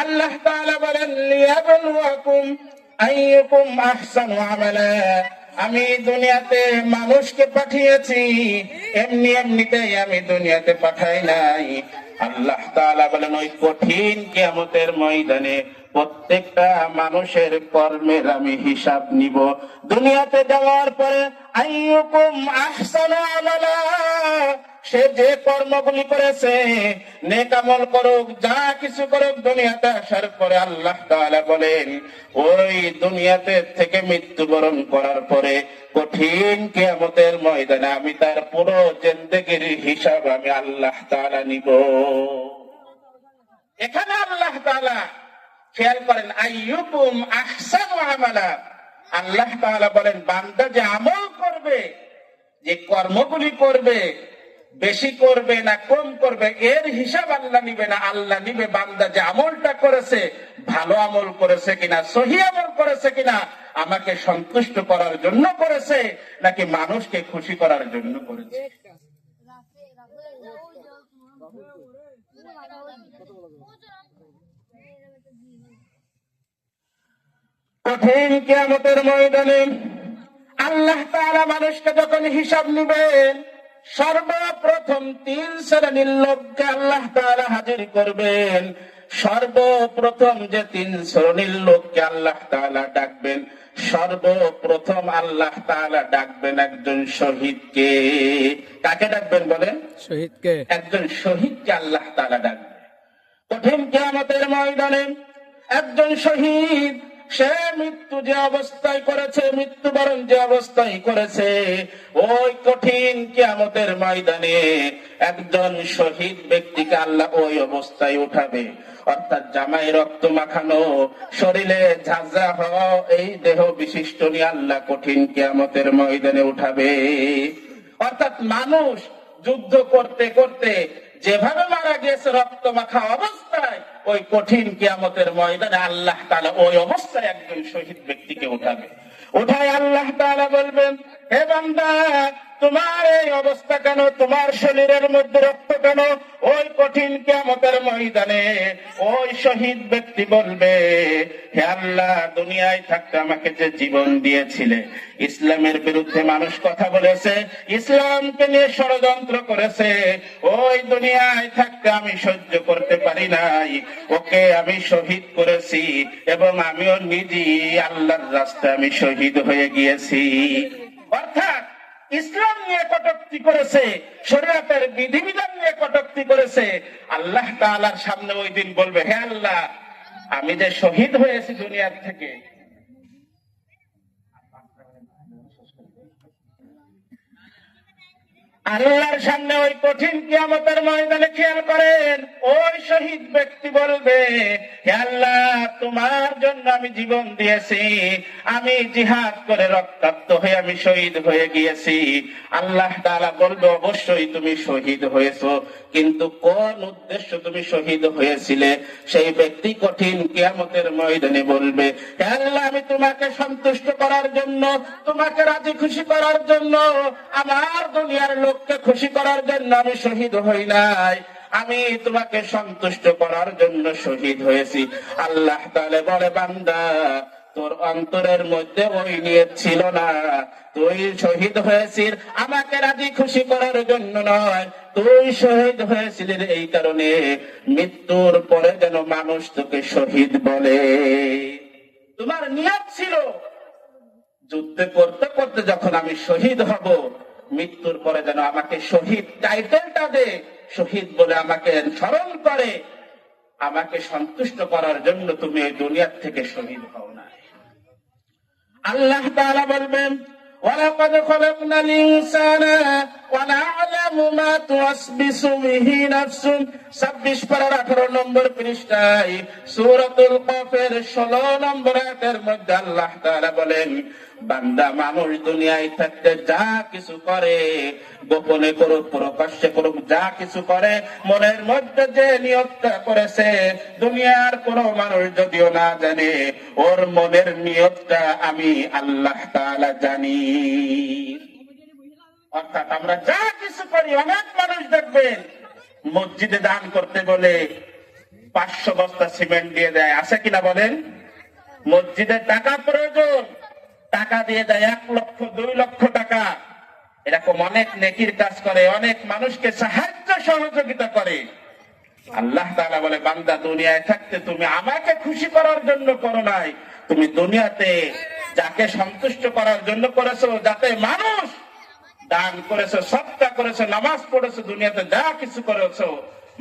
আল্লাহ তাআলা বলেন লিয়াবলুয়াকুম আইয়ুকুম আহসানু আমালা। আমি দুনিয়াতে মানুষকে পাঠিয়েছি, এমনি এমনিতেই আমি দুনিয়াতে পাঠাই নাই। আল্লাহ তাআলা বলেন ওই কঠিন কিয়ামতের ময়দানে প্রত্যেকটা মানুষের কর্মের আমি হিসাব নিব। দুনিয়াতে যাওয়ার পরে আইয়ুকুম আহসানু আমালা, সে যে কর্মগুলি করেছে, নেক আমল করুক, যা কিছু করুক, দুনিয়াতে আসার পরে আল্লাহ তাআলা বলেন ওই দুনিয়াতে থেকে মৃত্যুবরণ করার পরে কঠিন কিয়ামতের ময়দানে আমি তার পুরো জিন্দেগির হিসাব আমি আল্লাহ তাআলা নিব। এখানে আল্লাহ তাআলা খেয়াল করেন আইয়ুকুম আহসানু আমালা। আল্লাহ তাআলা বলেন বান্দা যে আমল করবে, যে কর্মগুলি করবে, বেশি করবে না কম করবে, এর হিসাব আল্লাহ নিবে না। আল্লাহ নিবে বান্দা যে আমলটা করেছে, ভালো আমল করেছে কিনা, সহি আমল করেছে কিনা, আমাকে সন্তুষ্ট করার জন্য করেছে নাকি মানুষকে খুশি করার জন্য করেছে। কঠিন কিয়ামতের ময়দানে আল্লাহ তাআলা মানুষকে যখন হিসাব নিবেন, সর্বপ্রথম 3 শ্রেণীর লোককে আল্লাহ তাআলা হাজির করবেন। সর্বপ্রথম যে 3 শ্রেণীর লোককে আল্লাহ তাআলা ডাকবেন, সর্বপ্রথম আল্লাহ তাআলা ডাকবেন একজন শহীদকে। কাকে ডাকবেন বলেন? শহীদকে। একজন শহীদকে আল্লাহ তাআলা ডাকবেন। কঠিন কিয়ামতের ময়দানে একজন শহীদ, সে মৃত্যু যে অবস্থায় করেছে, মৃত্যুবরণ যে অবস্থায় করেছে, ওই কঠিন কিয়ামতের ময়দানে একজন শহীদ ব্যক্তিকে আল্লাহ ওই অবস্থায় উঠাবে। অর্থাৎ জামাই রক্ত মাখানো, শরীরে ঝাঁঝা হওয়া এই দেহ বিশিষ্ট নিয়ে আল্লাহ কঠিন কিয়ামতের ময়দানে উঠাবে। অর্থাৎ মানুষ যুদ্ধ করতে করতে যেভাবে মারা গেছে রক্ত মাখা অবস্থায়, ওই কঠিন কিয়ামতের ময়দানে আল্লাহ তাআলা ওই অবস্থায় একজন শহীদ ব্যক্তিকে উঠাবে। উঠায় আল্লাহ তাআলা বলবেন, হে বান্দা, তোমার এই অবস্থা কেন, তোমার শরীরের মধ্যে রক্ত কেন? ওই কঠিন কিয়ামতের ময়দানে ওই শহীদ ব্যক্তি বলবে, হে আল্লাহ, দুনিয়ায় থাকতে আমাকে যে জীবন দিয়েছিলে, ইসলামের বিরুদ্ধে মানুষ কথা বলেছে, ইসলামকে নিয়ে ষড়যন্ত্র করেছে, ওই দুনিয়ায় থাকতে আমি সহ্য করতে পারি নাই, ওকে আমি শহীদ করেছি এবং আমিও নিজেই আল্লাহর রাস্তায় আমি শহীদ হয়ে গিয়েছি। অর্থাৎ ইসলাম নিয়ে কটূক্তি করেছে, শরীয়তের বিধিবিধান নিয়ে কটূক্তি করেছে। আল্লাহ তাআলার সামনে ওই দিন বলবে, হে আল্লাহ, আমি যে শহীদ হয়েছি দুনিয়ার থেকে, আল্লাহর সামনে ওই কঠিন কিয়ামতের ময়দানে খেয়াল করেন, ওই শহীদ ব্যক্তি বলবে, হে আল্লাহ, তোমার জন্য আমি জীবন দিয়েছি, আমি জিহাদ করে রক্তাক্ত হয়ে আমি শহীদ হয়ে গিয়েছি। আল্লাহ তাআলা বলবে, অবশ্যই তুমি শহীদ হয়েছো, কিন্তু কোন উদ্দেশ্য তুমি শহীদ হয়েছিলে? সেই ব্যক্তি কঠিন কিয়ামতের ময়দানে বলবে, হে আল্লাহ, আমি তোমাকে সন্তুষ্ট করার জন্য, তোমাকে রাজি খুশি করার জন্য, আমার দুনিয়ার লোককে খুশি করার জন্য আমি শহীদ হই নাই, আমি তোমাকে সন্তুষ্ট করার জন্য শহীদ হয়েছি। আল্লাহ তাআলা বলে, বান্দা, তোর অন্তরের মধ্যে ওই নিয়ত ছিল না, তুই শহীদ হয়েছিস আমাকে রাজি খুশি করার জন্য নয়, তুই শহীদ হয়েছিলি এই কারণে মৃত্যুর পরে যেন মানুষ তোকে শহীদ বলে। তোমার নিয়ত ছিল যুদ্ধ করতে করতে যখন আমি শহীদ হব, মৃত্যুর পরে যেন আমাকে শহীদ টাইটেলটা দে, শহীদ বলে আমাকে স্মরণ করে, আমাকে সন্তুষ্ট করার জন্য তুমি এই দুনিয়ার থেকে শহীদ হও না। আল্লাহ তাআলা বলবেন, ওয়ালাকাদ খলাকনাল ইনসানা ওয়া না'লামু মা তুওয়াসবিসু বিহি নাফসুন। 26 পারার 18 নম্বর পৃষ্ঠায় সূরাতুল কফের 16 নম্বর আয়াতের মধ্যে আল্লাহ তাআলা বলেন, বান্দা মানুষ দুনিয়ায় থাকতে যা কিছু করে, গোপনে করুক প্রকাশ্যে করুক, যা কিছু করে, মনের মধ্যে যে নিয়তটা করেছে, দুনিয়ার কোন মানুষ যদিও না জানে, ওর মনের নিয়তটা আমি আল্লাহ তাআলা জানি। অর্থাৎ আমরা যা কিছু করি, অনেক মানুষ দেখবেন মসজিদে দান করতে বলে 500 বস্তা সিমেন্ট দিয়ে দেয়, আছে কিনা বলেন? মসজিদের টাকা প্রয়োজন, টাকা দিয়ে দেয় 1 লক্ষ 2 লক্ষ টাকা। এরকম অনেক নেকির কাজ করে, অনেক মানুষকে সাহায্য সহযোগিতা করে। আল্লাহ তাআলা বলে, বান্দা দুনিয়ায় থাকতে তুমি আমাকে খুশি করার জন্য করো নাই, তুমি দুনিয়াতে যাকে সন্তুষ্ট করার জন্য করেছো, যাতে মানুষ দান করেছো, সদকা করেছো, নামাজ পড়েছো, দুনিয়াতে যা কিছু করেছো,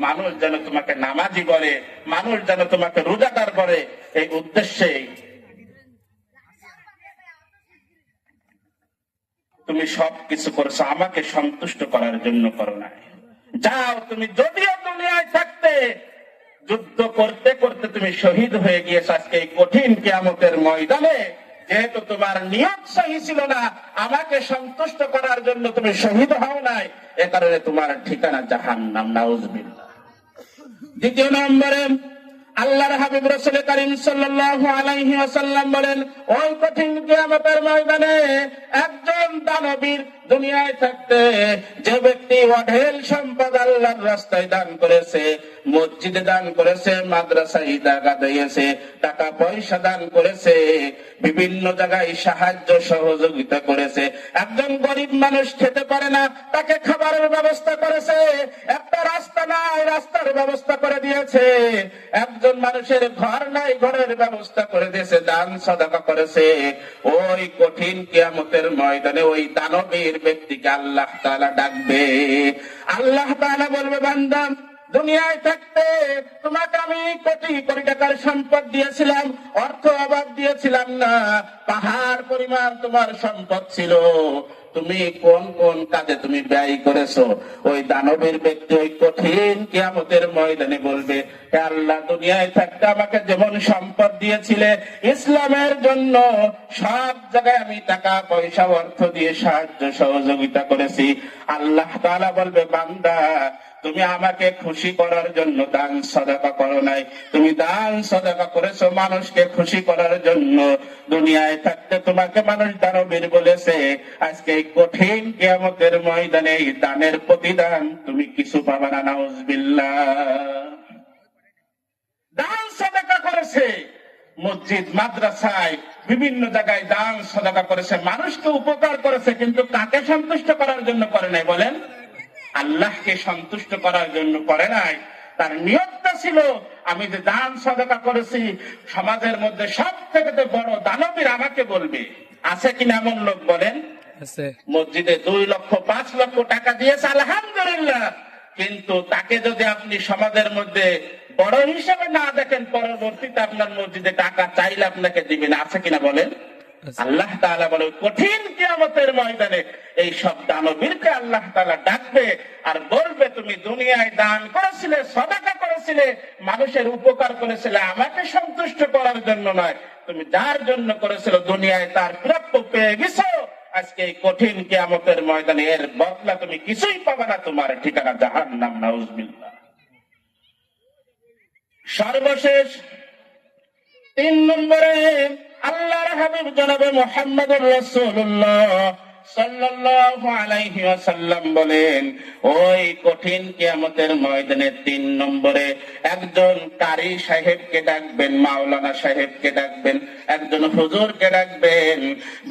মানুষ যেন তোমাকে নামাজি বলে, মানুষ যেন তোমাকে রোজাদার বলে, এই উদ্দেশ্যে তুমি সবকিছু করেছো, আমাকে সন্তুষ্ট করার জন্য করো নাই। যাও, তুমি যদিও দুনিয়ায় থাকতে যুদ্ধ করতে করতে তুমি শহীদ হয়ে গিয়েছো, আজকে এই কঠিন কিয়ামতের ময়দানে যেহেতু তোমার নিয়ত সহি ছিল না, আমাকে সন্তুষ্ট করার জন্য তুমি শহীদ হও নাই, এ কারণে তোমার ঠিকানা জাহান্নাম, নাউজুবিল্লাহ। দ্বিতীয় নম্বরে আল্লাহর হাবিব রাসূল কারীম সাল্লাল্লাহু আলাইহি ওয়াসাল্লাম বলেন, ওই কঠিন কিয়ামতের ময়দানে একজন দানবীর দুনিয়ায় থাকতে যে ব্যক্তি অঢেল সম্পদ আল্লাহর রাস্তায় দান করেছে, মসজিদে দান করেছে, মাদ্রাসায় টাকা দিয়েছে, টাকা পয়সা দান করেছে, বিভিন্ন জায়গায় সাহায্য সহযোগিতা করেছে, একজন গরিব মানুষ খেতে পারে না, তাকে খাবারের ব্যবস্থা করেছে, একটা রাস্তা নাই, রাস্তার ব্যবস্থা করে দিয়েছে, একজন মানুষের ঘর নাই, ঘরের ব্যবস্থা করে দিয়েছে, দান সাদাকা করেছে, ওই কঠিন কিয়ামতের ময়দানে ওই দানবীর ব্যক্তিকে আল্লাহ তাআলা ডাকবে। আল্লাহ তাআলা বলবে, বান্দা দুনিয়ায় থাকতে তোমাকে আমি কোটি কোটি টাকার সম্পদ দিয়েছিলাম, অর্থ অভাব দিয়েছিলাম না, পাহাড় পরিমাণ তোমার সম্পদ ছিল, তুমি কোন কোন কাজে তুমি ব্যয় করেছো? ওই দানবের ব্যক্তি ওই কঠিন কিয়ামতের ময়দানে বলবে, হে আল্লাহ, দুনিয়ায় থাকতে আমাকে যেমন সম্পদ দিয়েছিলে ইসলামের জন্য, সব জায়গায় আমি টাকা পয়সা অর্থ দিয়ে সাহায্য সহযোগিতা করেছি। আল্লাহ তাআলা বলবে, বান্দা তুমি আমাকে খুশি করার জন্য দান সাদাকা করো নাই, তুমি দান সাদাকা করেছো মানুষকে খুশি করার জন্য। দুনিয়ায় থাকতে তোমাকে মানুষ দানবীর বলেছে, আজকে এই কঠিন কিয়ামতের ময়দানে এই দানের প্রতিদান তুমি কিছু পাবে না, নাউজুবিল্লাহ। দান সাদাকা করেছে, মসজিদ মাদ্রাসায় বিভিন্ন জায়গায় দান সাদাকা করেছে, মানুষকে উপকার করেছে, কিন্তু কাকে সন্তুষ্ট করার জন্য করে নাই বলেন? আল্লাহকে সন্তুষ্ট করার জন্য করে নাই। তার নিয়তটা ছিল, আমি যে দান সাদাকা করেছি, সমাজের মধ্যে সব থেকে বড় দানবীর আমাকে বলবে। আছে কিনা এমন লোক বলেন? মসজিদে 2 লক্ষ 5 লক্ষ টাকা দিয়েছে, আলহামদুলিল্লাহ, কিন্তু তাকে যদি আপনি সমাজের মধ্যে বড় হিসেবে না দেখেন, পরবর্তীতে আপনার মসজিদে টাকা চাইলে আপনাকে দিবে না। আছে কিনা বলেন? আল্লাহ তাআলা বলে, কঠিন কিয়ামতের ময়দানে এই সব দানবীরকে আল্লাহ তাআলা ডাকবে আর বলবে, তুমি দুনিয়ায় দান করেছিলে, সাদাকা করেছিলে, মানুষের উপকার করেছিলে, আমাকে সন্তুষ্ট করার জন্য নয়, তুমি যার জন্য করেছিল দুনিয়ায় তার প্রাপ্য পেয়ে গেছো, আজকে এই কঠিন কিয়ামতের ময়দানে এর বদলা তুমি কিছুই পাবে না, তোমার ঠিকানা জাহান্নাম, নাউজুবিল্লাহ। সর্বশেষ 3 নম্বরে আল্লাহর হাবিব জনাবে মুহাম্মদুর রাসূলুল্লাহ সাল্লাল্লাহু আলাইহি ওয়াসাল্লাম বলেন, ওই কঠিন কিয়ামতের ময়দানে 3 নম্বরে একজন কারি সাহেবকে ডাকবেন, মাওলানা সাহেবকে ডাকবেন, একজন হুজুরকে ডাকবেন,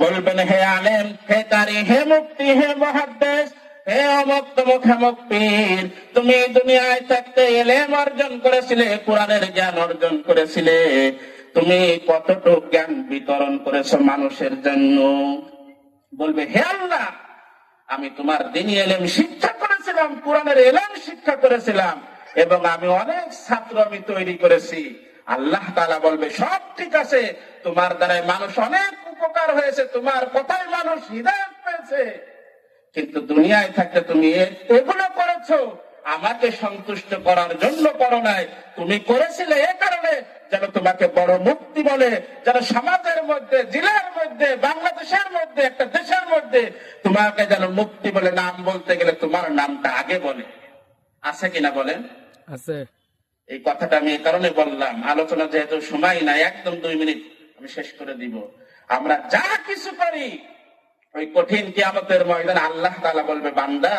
বলবেন, হে আলেম, হে কারি, হে মুফতি, হে মুহাদ্দিস, হে অমুক তমুক আমুক পীর, তুমি দুনিয়ায় থাকতে ইলম অর্জন করেছিলে, কোরআনের জ্ঞান অর্জন করেছিলে, তুমি কতটুকু জ্ঞান বিতরণ করেছো মানুষের জন্য? বলবে, হে আল্লাহ, আমি তোমার দ্বীনি ইলম শিক্ষা করেছিলাম, কোরআনের ইলম শিক্ষা করেছিলাম, এবং আমি অনেক ছাত্র আমি তৈরি করেছি। আল্লাহ তাআলা বলবে, সব ঠিক আছে, তোমার দ্বারাই মানুষ অনেক উপকার হয়েছে, তোমার কথায় মানুষ হিদায়াত পেয়েছে, কিন্তু দুনিয়ায় থাকতে তুমি এগুলো করেছো আমাকে সন্তুষ্ট করার জন্য করো নাই, তুমি করেছিলে এ কারণে যেন তোমাকে বড় মুক্তি বলে, যেন সমাজের মধ্যে, জেলার মধ্যে, বাংলাদেশের মধ্যে, একটা দেশের মধ্যে তোমাকে যেন মুক্তি বলে। নাম বলতে গেলে তোমার নামটা আগে বলে। আছে কিনা বলেন? আছে। এই কথাটা আমি এই কারণে বললাম, আলোচনা যেহেতু সময় নাই, একদম 2 মিনিট আমি শেষ করে দিব। আমরা যা কিছু করি ওই কঠিন কিয়ামতের ময়দানে আল্লাহ তাআলা বলবে, বান্দা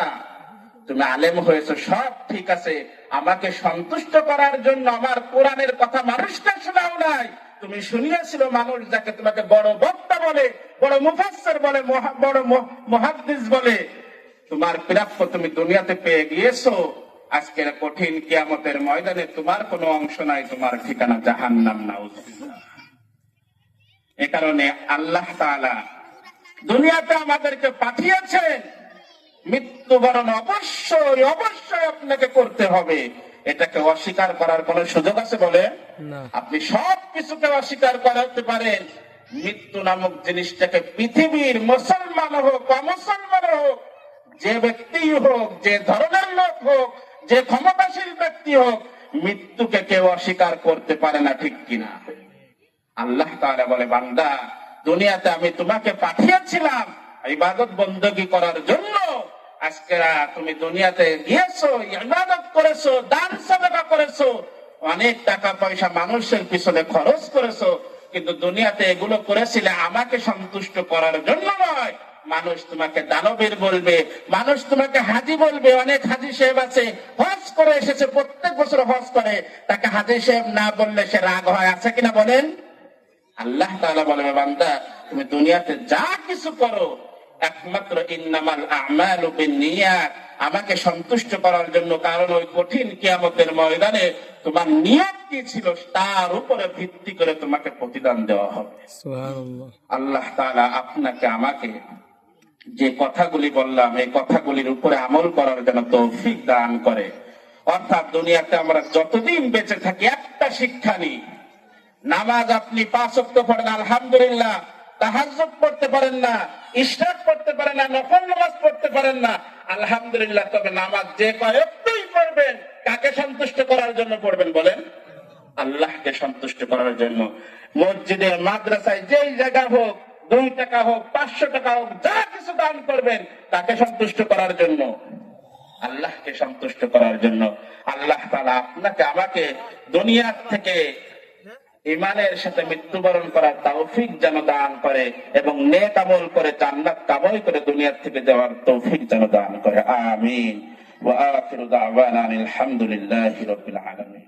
তুমি আলেম হয়েছো সব ঠিক আছে, আমাকে সন্তুষ্ট করার জন্য আমার কোরআনের কথা মানুষকে শোনাও নাই। তুমি শুনিয়েছিল মানুষ যাকে তোমাকে বড় বক্তা বলে, বড় মুফাসসির বলে, বড় মুহাদ্দিস বলে। তোমার প্রাপ্য তুমি দুনিয়াতে পেয়ে গিয়েছো। আজকের কঠিন কিয়ামতের ময়দানে তোমার কোনো অংশ নাই, তোমার ঠিকানা জাহান্নাম। নাউযুবিল্লাহ। এ কারণে আল্লাহ তাআলা দুনিয়াতে আমাদেরকে পাঠিয়েছেন, মৃত্যুবরণ অবশ্যই অবশ্যই আপনাকে করতে হবে। এটাকে অস্বীকার করার কোন সুযোগ আছে বলে? আপনি সব কিছুকে অস্বীকার করতে পারেন, মৃত্যু নামক জিনিসটাকে পৃথিবীর মুসলমান হোক অমুসলমান হোক, যে ব্যক্তি হোক, যে ধরনের লোক হোক, যে ক্ষমতাশীল ব্যক্তি হোক, মৃত্যুকে কেউ অস্বীকার করতে পারে না, ঠিক কিনা? আল্লাহ তাআলা বলে, বান্দা দুনিয়াতে আমি তোমাকে পাঠিয়েছিলাম ইবাদত বندگی করার জন্য। আজকে তুমি দুনিয়াতে গিয়েছো, ইবাদত করেছো, দান সাদাকা করেছো, অনেক টাকা পয়সা মানুষের পিছনে খরচ করেছো, কিন্তু দুনিয়াতে এগুলো করেছিলে আমাকে সন্তুষ্ট করার জন্য নয়। মানুষ তোমাকে দানবীর বলবে, মানুষ তোমাকে হাজী বলবে। অনেক হাজী সাহেব আছে, হজ করে এসেছে, প্রত্যেক বছর হজ করে, তাকে হাজী সাহেব না বললে সে রাগ হয়, আছে কিনা বলেন? আল্লাহ তাআলা বলবে, বান্দা তুমি দুনিয়াতে যা কিছু করো একমাত্র ইন্নামাল আমালু বিন্নিয়াত, আমাকে সন্তুষ্ট করার জন্য। কারণ ওই কঠিন কিয়ামতের ময়দানে তোমার নিয়ত কি ছিল তার উপরে ভিত্তি করে তোমাকে প্রতিদান দেওয়া হবে। সুবহানাল্লাহ। আল্লাহ তাআলা আপনাকে আমাকে যে কথাগুলি বললাম এই কথাগুলির উপরে আমল করার জন্য তৌফিক দান করে। অর্থাৎ দুনিয়াতে আমরা যতদিন বেঁচে থাকি একটা শিক্ষা নিই, নামাজ আপনি 5 ওয়াক্ত পড়েন আলহামদুলিল্লাহ, তাহাজ্জুদ পড়তে পারেন না, ইশরাক পড়তে পারেন না, নফল নামাজ পড়তে পারেন না, আলহামদুলিল্লাহ, তবে নামাজ যে কয়েকটাই পড়বেন কাকে সন্তুষ্ট করার জন্য পড়বেন বলেন? আল্লাহকে সন্তুষ্ট করার জন্য। মসজিদে, মাদ্রাসায়, যেই জায়গা হোক, 2 টাকা হোক, 500 টাকা হোক, যা কিছু দান করবেন তাকে সন্তুষ্ট করার জন্য, আল্লাহকে সন্তুষ্ট করার জন্য। আল্লাহ তাআলা আপনাকে আমাকে দুনিয়ার থেকে ইমানের সাথে মৃত্যুবরণ করার তৌফিক যেন দান করে এবং নেক আমল করে জান্নাত কামাই করে দুনিয়ার থেকে যাওয়ার তৌফিক যেন দান করে। আমিন। ওয়া আখিরু দাওয়ানা আলহামদুলিল্লাহি রাব্বিল আলামিন।